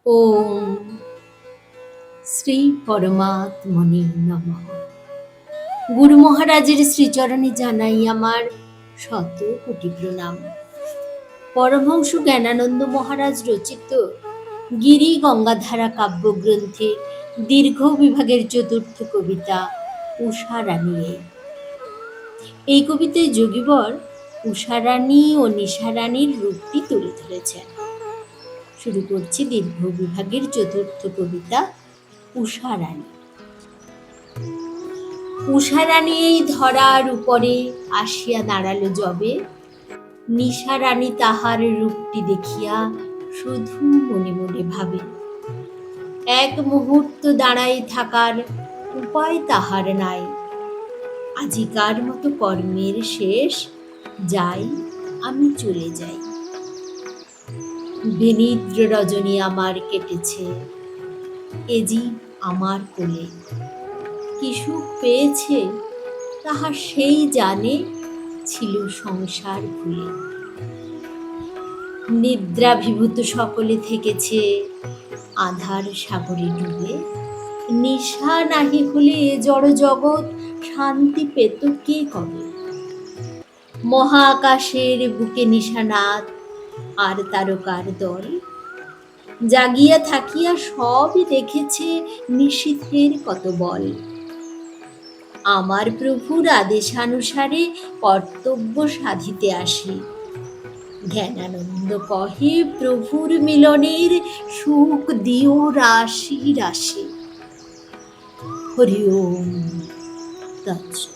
ওম শ্রী পরমাত্মনে নমঃ। গুরু মহারাজের শ্রীচরণে জানাই আমার শত কোটি প্রণাম। পরমহংস জ্ঞানানন্দ মহারাজ রচিত গিরি গঙ্গাধারা কাব্যগ্রন্থের দীর্ঘ বিভাগের চতুর্থ কবিতা উষারানী। এই কবিতায় যোগীবর উষারানী ও নিশারানীর রূপটি তুলে ধরেছেন। শুরু করছি দীর্ঘ বিভাগের চতুর্থ কবিতা উষারানী। উষারানী এই ধরার উপরে আসিয়া দাঁড়ালো যবে, নিশারানী তাহার রূপটি দেখিয়া শুধু মনে মনে ভাবে। এক মুহূর্ত দাঁড়াই থাকার উপায় তাহার নাই, আজিকার মতো কর্মের শেষ, যাই আমি চলে যাই। বিনিদ্র রজনী আমার কেটেছে, এ জীব আমার কোলে। কি সুখ পেয়েছে তাহা সেই জানে, ছিল সংসার ভুলে। নিদ্রাভিভূত সকলে থেকেছে আঁধার সাগরে ডুবে। নিশা নাহি হলে এ জড় জগৎ শান্তি পেত কে কবে। মহাকাশের বুকে নিশানাথ আর তারকার দল, জাগিয়া থাকিয়া সবই দেখেছে নিশীথের কত বল। আমার প্রভুর আদেশানুসারে কর্তব্য সাধিতে আসি, জ্ঞানানন্দ কহে প্রভুর মিলনের সুখ দিও রাশি রাশি। হরি ওম তৎসৎ।